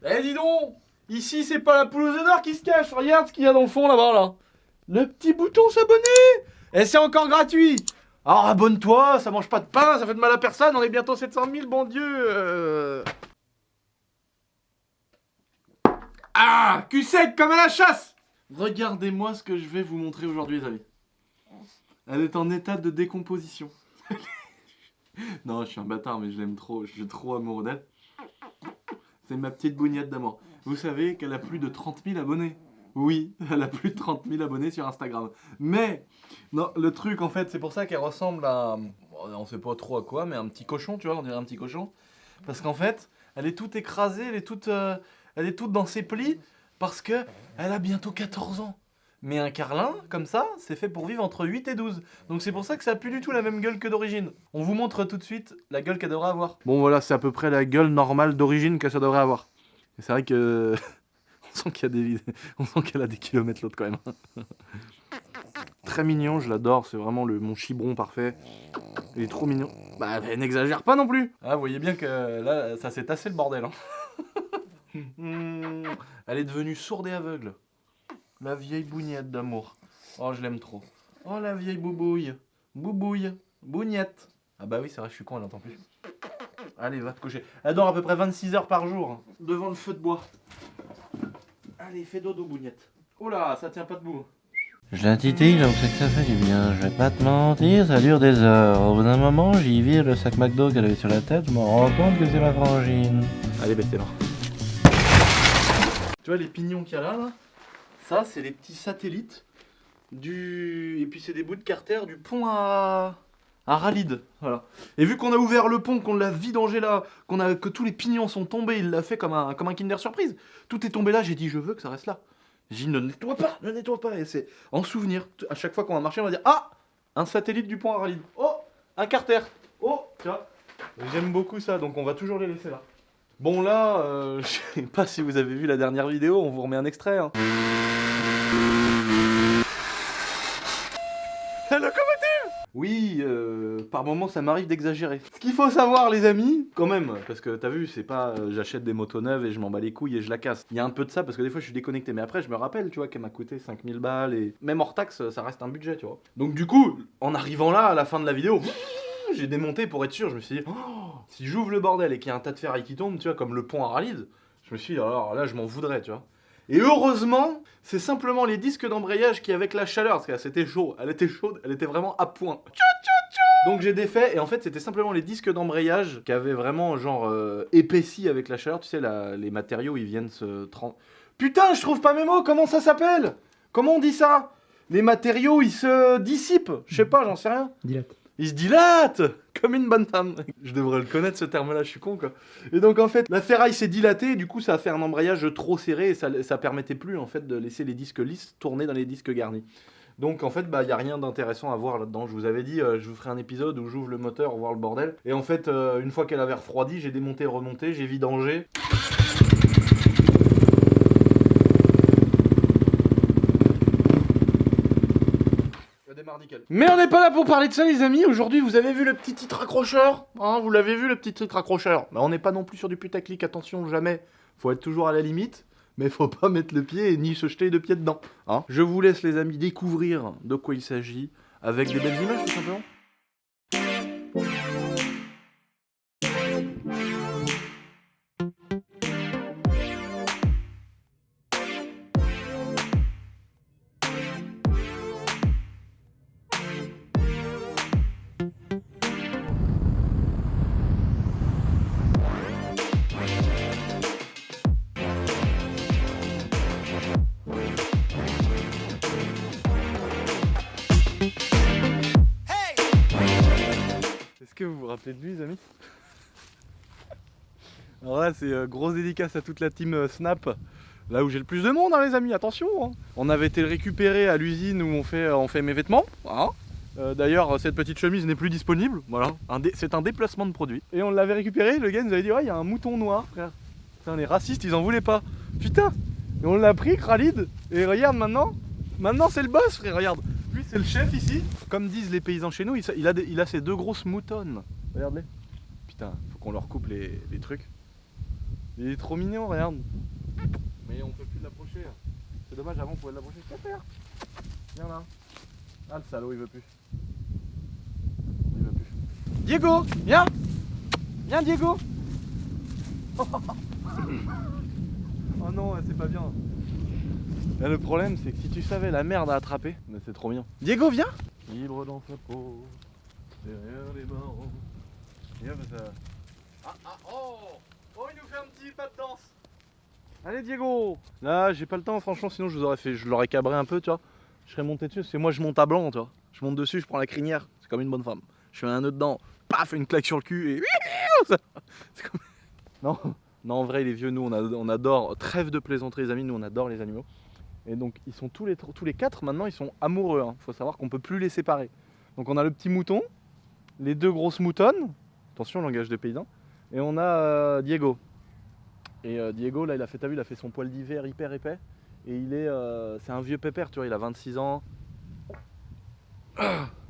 Eh dis donc, ici c'est pas la poule aux œufs d'or qui se cache, regarde ce qu'il y a dans le fond là-bas là. Le petit bouton s'abonner. Et c'est encore gratuit. Alors abonne-toi, ça mange pas de pain, ça fait de mal à personne, on est bientôt 700 000, bon Dieu. Ah, cul sec comme à la chasse. Regardez-moi ce que je vais vous montrer aujourd'hui les amis. Elle est en état de décomposition. Non, je suis un bâtard mais je l'aime trop, je suis trop amoureux d'elle. C'est ma petite bougnette d'amour. Vous savez qu'elle a plus de 30 000 abonnés. Oui, elle a plus de 30 000 abonnés sur Instagram. Mais, non, le truc en fait, c'est pour ça qu'elle ressemble à... On sait pas trop à quoi, mais un petit cochon, tu vois, on dirait un petit cochon. Parce qu'en fait, elle est toute écrasée, elle est toute dans ses plis, parce que elle a bientôt 14 ans. Mais un carlin, comme ça, c'est fait pour vivre entre 8 et 12. Donc c'est pour ça que ça a plus du tout la même gueule que d'origine. On vous montre tout de suite la gueule qu'elle devrait avoir. Bon voilà, c'est à peu près la gueule normale d'origine que ça devrait avoir. Et c'est vrai que... on sent qu'elle a des kilomètres l'autre quand même. Très mignon, je l'adore, c'est vraiment mon chibron parfait. Il est trop mignon. Bah n'exagère pas non plus. Ah vous voyez bien que là, ça s'est tassé le bordel. Hein. Elle est devenue sourde et aveugle. La vieille bougnette d'amour. Oh, je l'aime trop. Oh, la vieille boubouille. Boubouille. Bougnette. Ah bah oui, c'est vrai, je suis con, elle n'entend plus. Allez, va te coucher. Elle dort à peu près 26 heures par jour, hein, devant le feu de bois. Allez, fais dodo, bougnette. Oh là, ça tient pas debout. Je la titille, donc c'est que ça fait du bien. Je vais pas te mentir, ça dure des heures. Au bout d'un moment, j'y vire le sac McDo qu'elle avait sur la tête, je me rends compte que c'est ma frangine. Allez, baissez-la. Tu vois les pignons qu'il y a là ça, c'est les petits satellites et puis c'est des bouts de carter du pont à Ralide. Voilà. Et vu qu'on a ouvert le pont, qu'on l'a vidangé là, que tous les pignons sont tombés, il l'a fait comme un Kinder Surprise. Tout est tombé là, j'ai dit je veux que ça reste là. J'ai dit ne nettoie pas. Et c'est en souvenir. À chaque fois qu'on va marcher, on va dire ah, un satellite du pont à Ralide. Oh, un carter. Oh, tu vois. J'aime beaucoup ça, donc on va toujours les laisser là. Bon là, je sais pas si vous avez vu la dernière vidéo, on vous remet un extrait. Hein. La locomotive! Oui, par moments ça m'arrive d'exagérer. Ce qu'il faut savoir les amis, quand même, parce que t'as vu, c'est pas j'achète des motos neuves et je m'en bats les couilles et je la casse. Il y a un peu de ça parce que des fois je suis déconnecté, mais après je me rappelle, tu vois, qu'elle m'a coûté 5000 balles et même hors taxe, ça reste un budget, tu vois. Donc du coup, en arrivant là, à la fin de la vidéo, j'ai démonté pour être sûr, je me suis dit, oh, si j'ouvre le bordel et qu'il y a un tas de ferraille qui tombe, tu vois, comme le pont à Ralide, je me suis dit, alors là je m'en voudrais, tu vois. Et heureusement, c'est simplement les disques d'embrayage qui, avec la chaleur, parce que c'était chaud, elle était chaude, elle était vraiment à point. Donc j'ai défait, et en fait c'était simplement les disques d'embrayage qui avaient vraiment genre épaissi avec la chaleur, tu sais, les matériaux ils viennent se... Putain, je trouve pas mes mots, comment ça s'appelle? Comment on dit ça? Les matériaux ils se dissipent, je sais pas, j'en sais rien. Dilate. Il se dilate comme une bonne femme. Je devrais le connaître ce terme-là, je suis con quoi. Et donc en fait, la ferraille s'est dilatée, et du coup ça a fait un embrayage trop serré et ça permettait plus en fait de laisser les disques lisses tourner dans les disques garnis. Donc en fait, bah y a rien d'intéressant à voir là-dedans. Je vous avais dit, je vous ferai un épisode où j'ouvre le moteur, voir le bordel. Et en fait, une fois qu'elle avait refroidi, j'ai démonté, remonté, j'ai vidangé. Mais on n'est pas là pour parler de ça les amis, aujourd'hui vous avez vu le petit titre accrocheur, hein, vous l'avez vu le petit titre accrocheur. Mais on n'est pas non plus sur du putaclic, attention jamais, faut être toujours à la limite, mais faut pas mettre le pied et ni se jeter de pied dedans. Hein. Je vous laisse les amis découvrir de quoi il s'agit, avec des belles images tout simplement. Est-ce que vous vous rappelez de lui les amis? Alors là c'est grosse dédicace à toute la team Snap, là où j'ai le plus de monde hein, les amis, attention hein. On avait été le récupérer à l'usine où on fait mes vêtements hein. D'ailleurs cette petite chemise n'est plus disponible, voilà, c'est un déplacement de produit. Et on l'avait récupéré, le gars nous avait dit ouais il y a un mouton noir frère. Putain les racistes ils en voulaient pas. Putain. Et on l'a pris Khalid, et regarde maintenant c'est le boss frère, regarde. Lui c'est le chef ici. Comme disent les paysans chez nous, il a ces deux grosses moutonnes. Regarde-les. Putain, faut qu'on leur coupe les trucs. Il est trop mignon, regarde. Mais on peut plus l'approcher. C'est dommage, avant on pouvait l'approcher. Pépère, viens là. Ah le salaud, il veut plus. Il veut plus. Diego, viens. Viens Diego. Oh non, c'est pas bien. Là, le problème, c'est que si tu savais la merde à attraper, mais c'est trop bien. Diego, viens. Libre dans sa peau, derrière les barreaux. Et hop, ça... Oh, il nous fait un petit pas de danse. Allez Diego. Là, j'ai pas le temps, franchement, sinon je l'aurais cabré un peu, tu vois. Je serais monté dessus, parce que moi je monte à blanc, tu vois. Je monte dessus, je prends la crinière, c'est comme une bonne femme. Je fais un nœud dedans, paf, une claque sur le cul et... C'est comme... Non, en vrai, les vieux, nous, on adore, trêve de plaisanterie, les amis, nous, on adore les animaux. Et donc, ils sont tous les quatre, maintenant, ils sont amoureux. Hein. Faut savoir qu'on peut plus les séparer. Donc, on a le petit mouton, les deux grosses moutonnes, attention, langage de paysan, et on a Diego. Et Diego, là, t'as vu, il a fait son poil d'hiver hyper épais. Et c'est un vieux pépère, tu vois, il a 26 ans.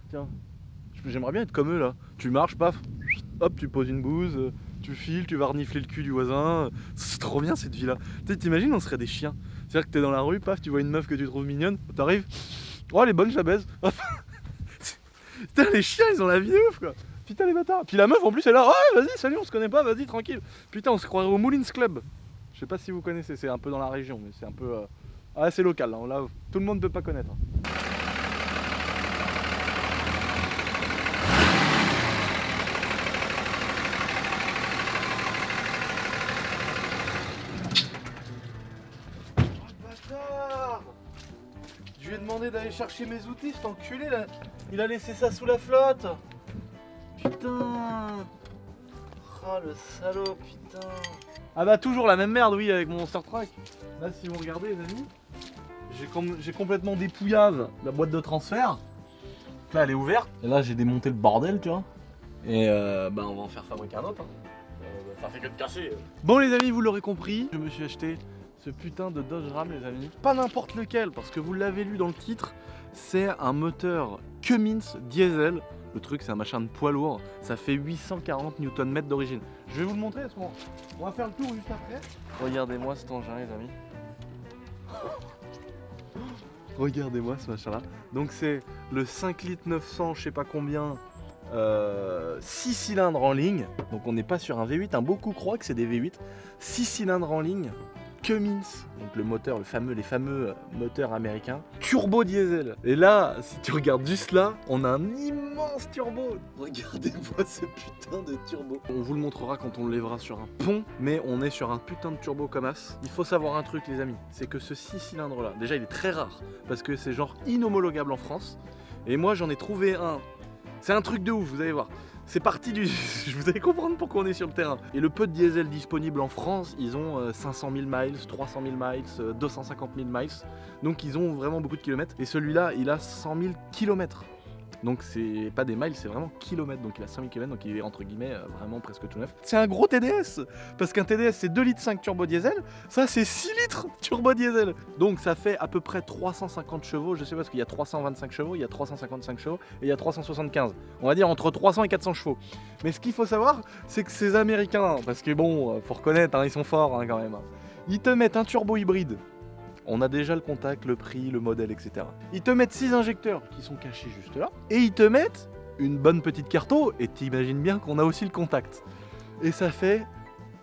Tiens, j'aimerais bien être comme eux, là. Tu marches, paf, hop, tu poses une bouse, tu files, tu vas renifler le cul du voisin. C'est trop bien cette vie-là. T'imagines, on serait des chiens. C'est-à-dire que t'es dans la rue, paf, tu vois une meuf que tu trouves mignonne, t'arrives, oh, elle est bonne, je la baise. Putain, les chiens, ils ont la vie de ouf, quoi. Putain, les bâtards. Puis la meuf, en plus, elle est là, oh, vas-y, salut, on se connaît pas, vas-y, tranquille. Putain, on se croirait au Moulins Club. Je sais pas si vous connaissez, c'est un peu dans la région, mais c'est un peu... Ah, c'est local, là, tout le monde peut pas connaître. Je lui ai demandé d'aller chercher mes outils, cet enculé là. Il a laissé ça sous la flotte. Putain. Oh le salaud, putain. Ah bah toujours la même merde, oui, avec mon Monster Truck. Là, si vous regardez, les amis, j'ai complètement dépouillave la boîte de transfert. Là, elle est ouverte. Et là, j'ai démonté le bordel, tu vois. Et bah, on va en faire fabriquer un autre. Hein. Ça fait que de casser. Bon, les amis, vous l'aurez compris, je me suis acheté ce putain de Dodge Ram, les amis. Pas n'importe lequel, parce que vous l'avez lu dans le titre, c'est un moteur Cummins diesel. Le truc, c'est un machin de poids lourd. Ça fait 840 Nm d'origine. Je vais vous le montrer à ce moment. On va faire le tour juste après. Regardez-moi cet engin, les amis. Regardez-moi ce machin-là. Donc c'est le 5 litres 900, je sais pas combien, 6 cylindres en ligne. Donc on n'est pas sur un V8. Beaucoup croient que c'est des V8. 6 cylindres en ligne. Cummins, donc le moteur, les fameux moteurs américains, turbo diesel. Et là, si tu regardes juste là, on a un immense turbo. Regardez-moi ce putain de turbo. On vous le montrera quand on le lèvera sur un pont, mais on est sur un putain de turbo comme as. Il faut savoir un truc, les amis, c'est que ce 6 cylindres là, déjà il est très rare, parce que c'est genre inhomologable en France. Et moi j'en ai trouvé un. C'est un truc de ouf, vous allez voir. C'est parti du... Vous allez comprendre pourquoi on est sur le terrain. Et le peu de diesel disponible en France, ils ont 500 000 miles, 300 000 miles, 250 000 miles. Donc ils ont vraiment beaucoup de kilomètres. Et celui-là, il a 100 000 kilomètres. Donc c'est pas des miles, c'est vraiment kilomètres. Donc il a 100 000 km, donc il est entre guillemets vraiment presque tout neuf. C'est un gros TDS, parce qu'un TDS c'est 2,5 litres turbo diesel, ça c'est 6 litres turbo diesel. Donc ça fait à peu près 350 chevaux, je sais pas, parce qu'il y a 325 chevaux, il y a 355 chevaux et il y a 375. On va dire entre 300 et 400 chevaux. Mais ce qu'il faut savoir, c'est que ces Américains, parce que bon, faut reconnaître, hein, ils sont forts hein, quand même, ils te mettent un turbo hybride. On a déjà le contact, le prix, le modèle, etc. Ils te mettent 6 injecteurs qui sont cachés juste là. Et ils te mettent une bonne petite carto. Et t'imagines bien qu'on a aussi le contact. Et ça fait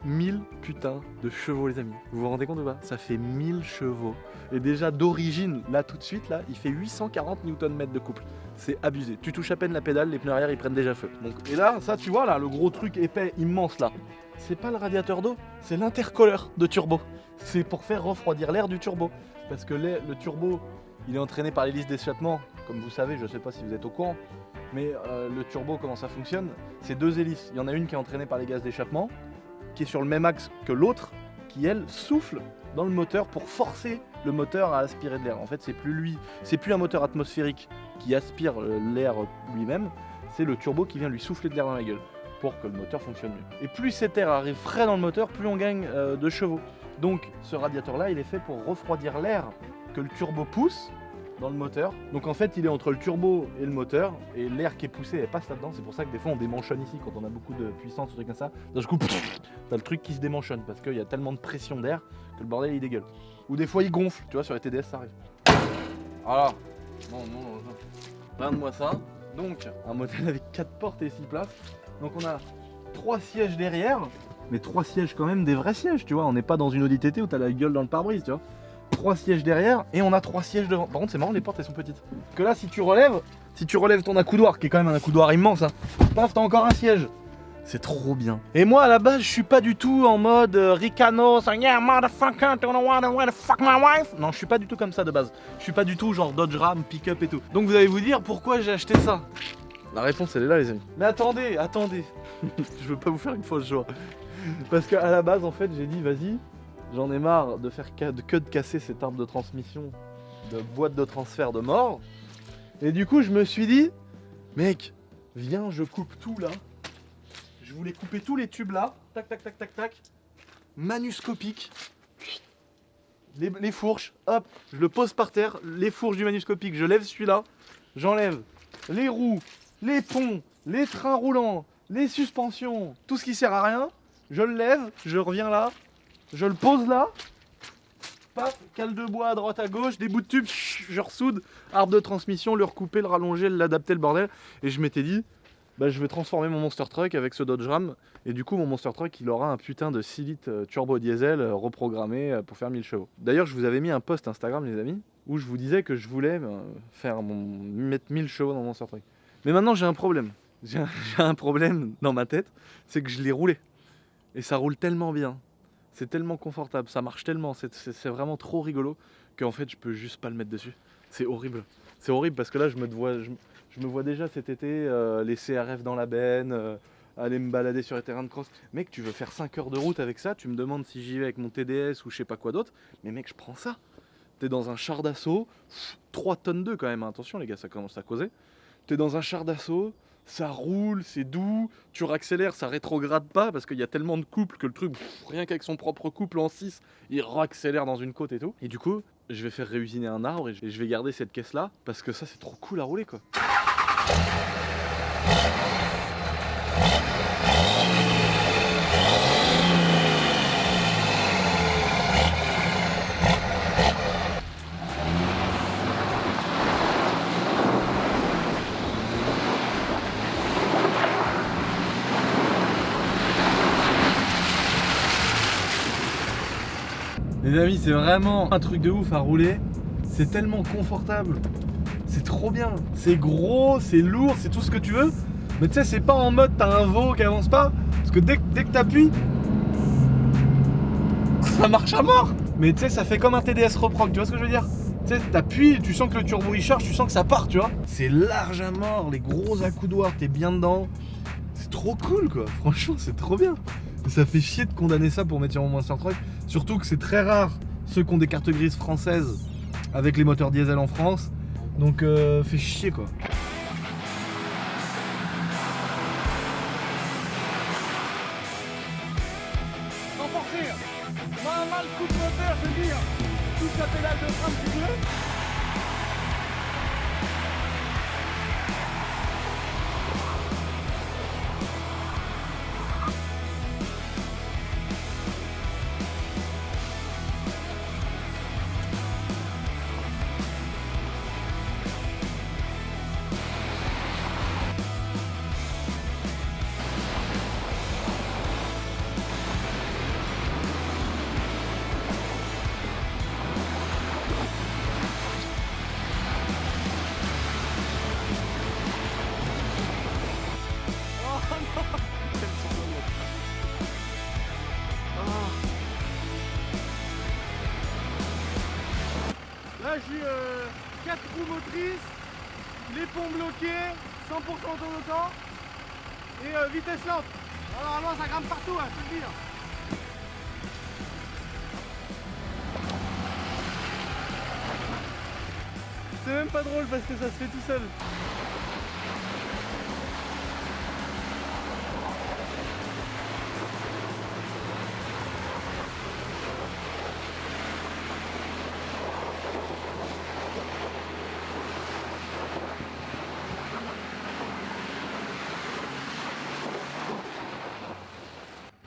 1000 putains de chevaux, les amis. Vous vous rendez compte ou pas? Ça fait 1000 chevaux. Et déjà d'origine, là tout de suite, là, il fait 840 Nm de couple. C'est abusé. Tu touches à peine la pédale, les pneus arrière ils prennent déjà feu. Donc, et là, ça tu vois là, le gros truc épais, immense là. C'est pas le radiateur d'eau, c'est l'intercooleur de turbo. C'est pour faire refroidir l'air du turbo. Parce que le turbo, il est entraîné par l'hélice d'échappement. Comme vous savez, je sais pas si vous êtes au courant. Mais le turbo, comment ça fonctionne? C'est 2 hélices. Il y en a une qui est entraînée par les gaz d'échappement, qui est sur le même axe que l'autre, qui elle souffle dans le moteur pour forcer le moteur à aspirer de l'air. En fait, c'est plus un moteur atmosphérique qui aspire l'air lui-même, c'est le turbo qui vient lui souffler de l'air dans la gueule pour que le moteur fonctionne mieux. Et plus cet air arrive frais dans le moteur, plus on gagne de chevaux. Donc ce radiateur là, il est fait pour refroidir l'air que le turbo pousse dans le moteur. Donc en fait, il est entre le turbo et le moteur, et l'air qui est poussé, elle passe là-dedans. C'est pour ça que des fois, on démanchonne ici quand on a beaucoup de puissance ou trucs comme ça. D'un coup, t'as le truc qui se démanchonne parce qu'il y a tellement de pression d'air que le bordel il dégueule. Ou des fois, il gonfle. Tu vois, sur les TDS, ça arrive. Voilà. Bon, regarde-moi ça. Donc, un modèle avec 4 portes et 6 places. Donc, on a 3 sièges derrière, mais 3 sièges quand même, des vrais sièges, tu vois. On n'est pas dans une Audi TT où t'as la gueule dans le pare-brise, tu vois. 3 sièges derrière et on a 3 sièges devant. Par contre, c'est marrant, les portes elles sont petites. Parce que là, si tu relèves ton accoudoir, qui est quand même un accoudoir immense, hein, paf, t'as encore un siège. C'est trop bien. Et moi, à la base, je suis pas du tout en mode Ricano, yeah, motherfucker, don't wanna where the fuck my wife. Non, je suis pas du tout comme ça de base. Je suis pas du tout genre Dodge Ram, pick-up et tout. Donc vous allez vous dire pourquoi j'ai acheté ça. La réponse, elle est là, les amis. Mais attendez. Je veux pas vous faire une fausse joie. Parce qu'à la base, en fait, j'ai dit, vas-y, j'en ai marre de faire que de casser cet arbre de transmission, de boîte de transfert de mort. Et du coup, je me suis dit, mec, viens, je coupe tout là. Je voulais couper tous les tubes là, tac, manuscopique. Les fourches, hop, je le pose par terre, les fourches du manuscopique, je lève celui-là, j'enlève les roues, les ponts, les trains roulants, les suspensions, tout ce qui sert à rien, je le lève, je reviens là, je le pose là, paf, cale de bois à droite à gauche, des bouts de tubes, je ressoude, arbre de transmission, le recouper, le rallonger, l'adapter, le bordel, et je m'étais dit, bah, je vais transformer mon Monster Truck avec ce Dodge Ram, et du coup mon Monster Truck il aura un putain de 6 litres turbo diesel reprogrammé pour faire 1000 chevaux. D'ailleurs je vous avais mis un post Instagram les amis, où je vous disais que je voulais mettre 1000 chevaux dans mon Monster Truck. Mais maintenant j'ai un problème, j'ai un problème dans ma tête, c'est que je l'ai roulé, et ça roule tellement bien, c'est tellement confortable, ça marche tellement, c'est vraiment trop rigolo, qu'en fait je peux juste pas le mettre dessus. C'est horrible parce que là je me vois déjà cet été les CRF dans la benne, aller me balader sur les terrains de cross. Mec, tu veux faire 5 heures de route avec ça, tu me demandes si j'y vais avec mon TDS ou je sais pas quoi d'autre, mais mec, je prends ça. T'es dans un char d'assaut, 3 tonnes 2 quand même, hein. Attention les gars, ça commence à causer. T'es dans un char d'assaut, ça roule, c'est doux, tu raccélères, ça rétrograde pas parce qu'il y a tellement de couples que le truc, rien qu'avec son propre couple en 6, il raccélère dans une côte et tout. Et du coup, je vais faire réusiner un arbre et je vais garder cette caisse là parce que ça c'est trop cool à rouler quoi. Les amis, c'est vraiment un truc de ouf à rouler. C'est tellement confortable. C'est trop bien. C'est gros, c'est lourd, c'est tout ce que tu veux. Mais tu sais, c'est pas en mode t'as un veau qui avance pas. Parce que dès que t'appuies, ça marche à mort. Mais tu sais, ça fait comme un TDS reproc, tu vois ce que je veux dire? Tu sais, t'appuies, tu sens que le turbo il charge, tu sens que ça part, tu vois. C'est large à mort, les gros accoudoirs, t'es bien dedans. C'est trop cool quoi, franchement c'est trop bien. Et ça fait chier de condamner ça pour mettre sur mon Monster Truck. Surtout que c'est très rare ceux qui ont des cartes grises françaises avec les moteurs diesel en France. Donc fait chier quoi. Sans forcer, mal coup de moteur, je veux dire. Touche la pédale de frein si tu veux. Là j'ai 4 roues motrices, les ponts bloqués, 100% autoloquant et vitesse lente. Alors normalement ça grimpe partout, hein, je peux le dire. C'est même pas drôle parce que ça se fait tout seul.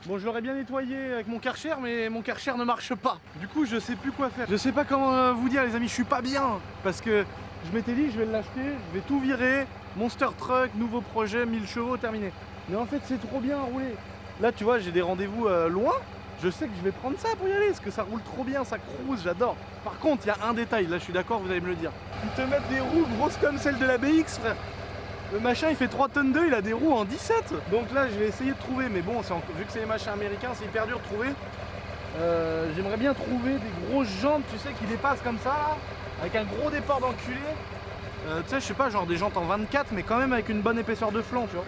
Bon, je l'aurais bien nettoyé avec mon Karcher, mais mon Karcher ne marche pas. Du coup, je sais plus quoi faire. Je sais pas comment vous dire, les amis, je suis pas bien. Parce que je m'étais dit, je vais l'acheter, je vais tout virer. Monster Truck, nouveau projet, 1000 chevaux, terminé. Mais en fait, c'est trop bien à rouler. Là, tu vois, j'ai des rendez-vous loin. Je sais que je vais prendre ça pour y aller, parce que ça roule trop bien, ça cruise, j'adore. Par contre, il y a un détail, là, je suis d'accord, vous allez me le dire. Ils te mettent des roues grosses comme celles de la BX, frère. Le machin il fait 3 tonnes 2, il a des roues en 17. Donc là je vais essayer de trouver, mais bon vu que c'est les machins américains c'est hyper dur de trouver. J'aimerais bien trouver des grosses jantes, tu sais, qui dépassent comme ça là, avec un gros départ d'enculé. Tu sais, je sais pas, genre des jantes en 24 mais quand même avec une bonne épaisseur de flanc, tu vois.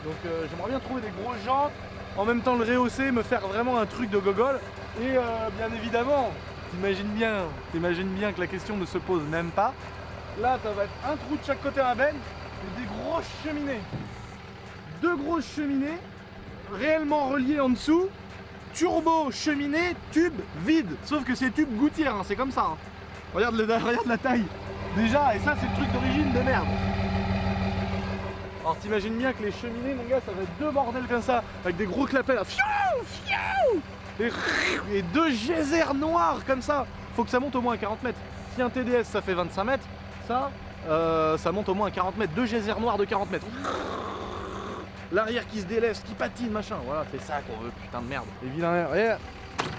Donc j'aimerais bien trouver des grosses jantes, en même temps le rehausser, me faire vraiment un truc de gogol. Et bien évidemment, t'imagines bien que la question ne se pose même pas. Là ça va être un trou de chaque côté à la benne. Et des grosses cheminées. 2 grosses cheminées, réellement reliées en dessous. Turbo, cheminée, tube, vide. Sauf que c'est tube gouttière, hein, c'est comme ça. Hein. Regarde la taille. Déjà, et ça c'est le truc d'origine de merde. Alors t'imagines bien que les cheminées, mon gars, ça va être 2 bordels comme ça, avec des gros clapets là. Et 2 geysers noirs comme ça. Faut que ça monte au moins à 40 mètres. Si un TDS ça fait 25 mètres, ça monte au moins à 40 mètres, 2 geysers noirs de 40 mètres. L'arrière qui se délaisse, qui patine, machin. Voilà, c'est ça qu'on veut, putain de merde. Les vilains. Regarde.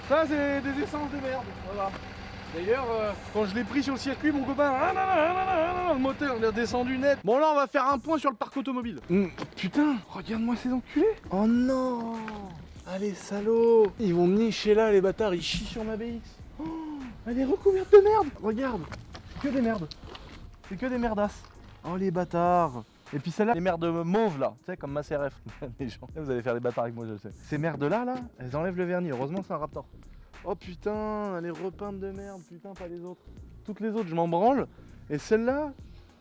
Ça, c'est des essences de merde. Voilà. D'ailleurs, quand je l'ai pris sur le circuit, mon copain, le moteur, il a descendu net. Bon, là, on va faire un point sur le parc automobile. Putain, regarde-moi ces enculés. Oh non. Allez, salauds. Ils vont me nicher là, les bâtards. Ils chient sur ma BX. Oh, elle est recouverte de merde. Regarde. Que des merdes. C'est que des merdasses. Oh les bâtards. Et puis celle-là, les merdes mauves là, tu sais, comme ma CRF. Les gens, vous allez faire des bâtards avec moi, je le sais. Ces merdes là, elles enlèvent le vernis. Heureusement, c'est un Raptor. Oh putain, elle est repeinte de merde, putain, pas les autres. Toutes les autres, je m'en branle. Et celle-là,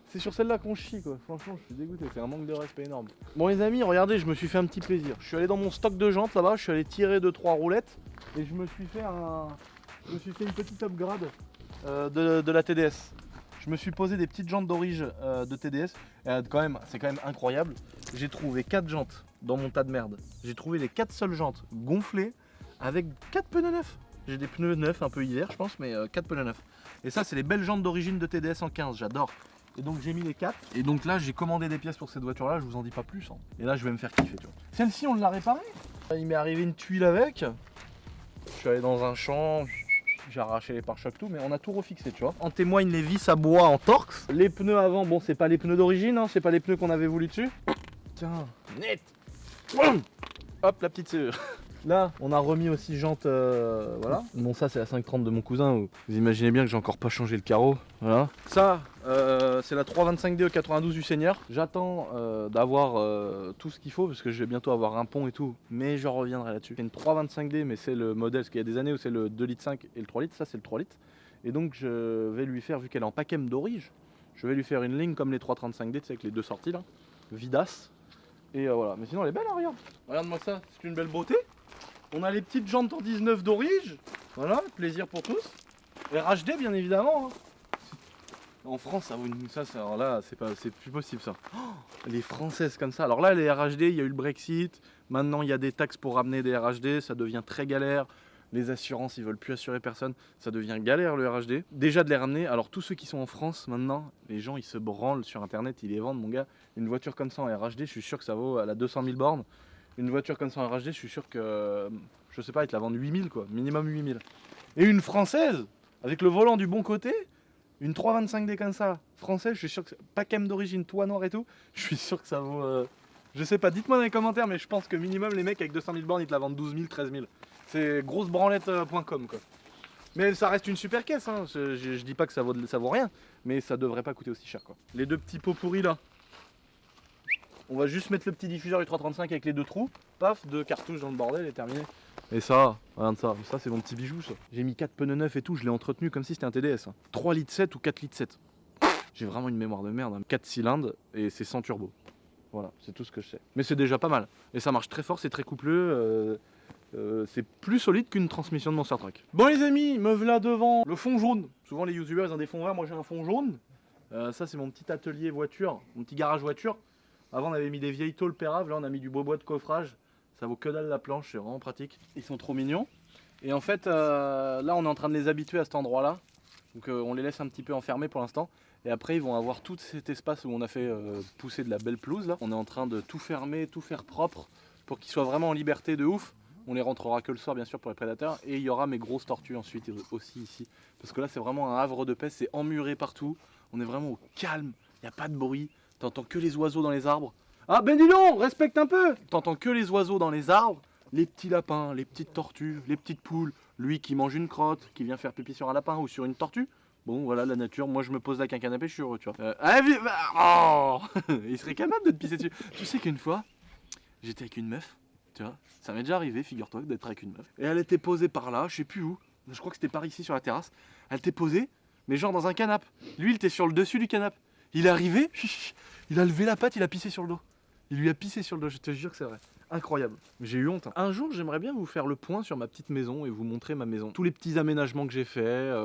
c'est sur celle-là qu'on chie quoi. Franchement, je suis dégoûté, c'est un manque de respect énorme. Bon les amis, regardez, je me suis fait un petit plaisir. Je suis allé dans mon stock de jantes là-bas, je suis allé tirer 2-3 roulettes. Et je me suis fait une petite upgrade de la TDS. Je me suis posé des petites jantes d'origine de TDS. Et c'est quand même incroyable. J'ai trouvé 4 jantes dans mon tas de merde. J'ai trouvé les 4 seules jantes gonflées avec 4 pneus neufs. J'ai des pneus neufs un peu hiver je pense, mais 4 pneus neufs. Et ça c'est les belles jantes d'origine de TDS en 15, j'adore. Et donc j'ai mis les 4. Et donc là j'ai commandé des pièces pour cette voiture là, je vous en dis pas plus. Hein. Et là je vais me faire kiffer, tu vois. Celle-ci on l'a réparée. Il m'est arrivé une tuile avec. Je suis allé dans un champ. J'ai arraché les pare-chocs tout, mais on a tout refixé, tu vois. En témoigne les vis à bois en Torx. Les pneus avant, bon, c'est pas les pneus d'origine, hein, c'est pas les pneus qu'on avait voulu dessus. Tiens, net. Hop, la petite serrure. Là, on a remis aussi jante, voilà. Bon, ça, c'est la 530 de mon cousin. Vous imaginez bien que j'ai encore pas changé le carreau. Voilà. Ça, c'est la 325D E92 du Seigneur. J'attends d'avoir tout ce qu'il faut parce que je vais bientôt avoir un pont et tout. Mais je reviendrai là-dessus. C'est une 325D, mais c'est le modèle, parce qu'il y a des années où c'est le 2,5 litres et le 3 litres. Ça, c'est le 3 litres. Et donc, je vais lui faire, vu qu'elle est en Pacem d'origine, je vais lui faire une ligne comme les 335D, tu sais, avec les 2 sorties là. Vidas. Et voilà. Mais sinon, elle est belle, hein, regarde. Regarde-moi ça, c'est une belle beauté. On a les petites jantes en 19 d'origine. Voilà, plaisir pour tous. RHD bien évidemment. Hein. En France, ça vaut une. Ça, alors là, c'est plus possible ça. Oh, les françaises comme ça. Alors là, les RHD, il y a eu le Brexit. Maintenant, il y a des taxes pour ramener des RHD. Ça devient très galère. Les assurances, ils veulent plus assurer personne. Ça devient galère le RHD. Déjà de les ramener. Alors tous ceux qui sont en France maintenant, les gens ils se branlent sur internet, ils les vendent, mon gars. Une voiture comme ça en RHD, je suis sûr que ça vaut à la 200 000 bornes. Une voiture comme ça en RHD, je suis sûr que, je sais pas, ils te la vendent 8000 quoi, minimum 8000. Et une française, avec le volant du bon côté, une 325D comme ça, française, je suis sûr que, Pacem d'origine, toit noir et tout, je suis sûr que ça vaut, je sais pas, dites-moi dans les commentaires, mais je pense que minimum les mecs avec 200 000 bornes, ils te la vendent 12 000, 13 000. C'est grossebranlette.com quoi. Mais ça reste une super caisse, hein. Je dis pas que ça vaut rien, mais ça devrait pas coûter aussi cher quoi. Les 2 petits pots pourris là. On va juste mettre le petit diffuseur du 335 avec les 2 trous, paf, 2 cartouches dans le bordel et terminé. Et ça, regarde ça, c'est mon petit bijou ça. J'ai mis 4 pneus neufs et tout, je l'ai entretenu comme si c'était un TDS. Hein. 3 litres 7 ou 4 litres 7. J'ai vraiment une mémoire de merde, hein. 4 cylindres et c'est sans turbo. Voilà, c'est tout ce que je sais. Mais c'est déjà pas mal. Et ça marche très fort, c'est très coupleux. C'est plus solide qu'une transmission de Monster Truck. Bon les amis, me voilà devant le fond jaune. Souvent les youtubeurs ils ont des fonds verts, moi j'ai un fond jaune. Ça c'est mon petit atelier voiture, mon petit garage voiture. Avant on avait mis des vieilles tôles péraves, là on a mis du beau bois de coffrage. Ça vaut que dalle la planche, c'est vraiment pratique. Ils sont trop mignons. Et en fait, là on est en train de les habituer à cet endroit-là. Donc on les laisse un petit peu enfermés pour l'instant. Et après ils vont avoir tout cet espace où on a fait pousser de la belle pelouse là. On est en train de tout fermer, tout faire propre pour qu'ils soient vraiment en liberté de ouf. On les rentrera que le soir bien sûr pour les prédateurs. Et il y aura mes grosses tortues ensuite aussi ici. Parce que là c'est vraiment un havre de paix, c'est emmuré partout. On est vraiment au calme, il n'y a pas de bruit. T'entends que les oiseaux dans les arbres. Ah ben dis donc, respecte un peu. T'entends que les oiseaux dans les arbres. Les petits lapins, les petites tortues, les petites poules. Lui qui mange une crotte, qui vient faire pipi sur un lapin ou sur une tortue. Bon voilà la nature, moi je me pose là avec un canapé, je suis heureux tu vois. Oh il serait capable de te pisser dessus. Tu sais qu'une fois, j'étais avec une meuf. Tu vois, ça m'est déjà arrivé, figure-toi, d'être avec une meuf. Et elle était posée par là, je sais plus où. Je crois que c'était par ici sur la terrasse. Elle était posée, mais genre dans un canapé. Lui, il était sur le dessus du canapé. Il est arrivé, il a levé la patte, il a pissé sur le dos. Il lui a pissé sur le dos, je te jure que c'est vrai. Incroyable. J'ai eu honte. Un jour, j'aimerais bien vous faire le point sur ma petite maison et vous montrer ma maison. Tous les petits aménagements que j'ai faits.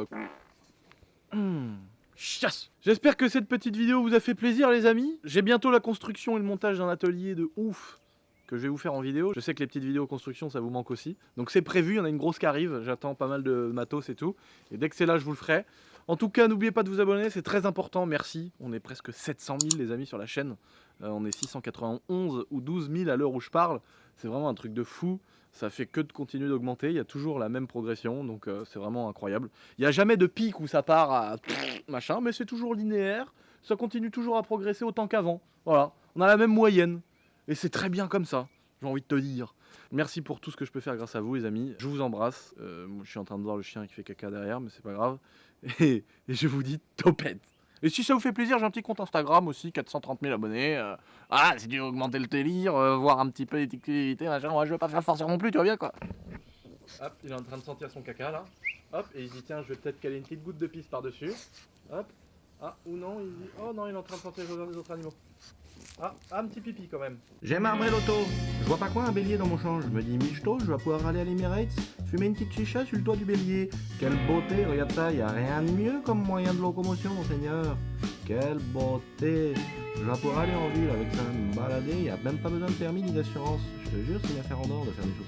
Chasse. J'espère que cette petite vidéo vous a fait plaisir, les amis. J'ai bientôt la construction et le montage d'un atelier de ouf que je vais vous faire en vidéo. Je sais que les petites vidéos construction ça vous manque aussi. Donc c'est prévu, il y en a une grosse qui arrive, j'attends pas mal de matos et tout. Et dès que c'est là je vous le ferai. En tout cas n'oubliez pas de vous abonner, c'est très important, merci. On est presque 700 000 les amis sur la chaîne. On est 691 ou 12 000 à l'heure où je parle. C'est vraiment un truc de fou. Ça fait que de continuer d'augmenter, il y a toujours la même progression, donc c'est vraiment incroyable. Il n'y a jamais de pic où ça part à machin, mais c'est toujours linéaire. Ça continue toujours à progresser autant qu'avant. Voilà, on a la même moyenne. Et c'est très bien comme ça, j'ai envie de te dire. Merci pour tout ce que je peux faire grâce à vous les amis. Je vous embrasse. Moi, je suis en train de voir le chien qui fait caca derrière, mais c'est pas grave. Et je vous dis topette. Et si ça vous fait plaisir, j'ai un petit compte Instagram aussi, 430 000 abonnés. Ah, si tu veux augmenter le délire, voir un petit peu les activités, machin. Moi, je veux pas faire forcer non plus, tu vois bien quoi. Hop, il est en train de sentir son caca là. Hop, et il dit tiens, je vais peut-être caler une petite goutte de pisse par-dessus. Hop. Ah, ou non, il dit oh non, il est en train de sentir les autres animaux. Ah, un petit pipi quand même. J'ai marbré l'auto. Je vois pas quoi un bélier dans mon champ. Je me dis michto, je vais pouvoir aller à l'Emirates, fumer une petite chicha sur le toit du bélier. Quelle beauté, regarde ça, y a rien de mieux comme moyen de locomotion, monseigneur. Quelle beauté. Je vais pouvoir aller en ville avec ça, me balader, y a même pas besoin de permis ni d'assurance. Je te jure, c'est une affaire en or de faire des choses.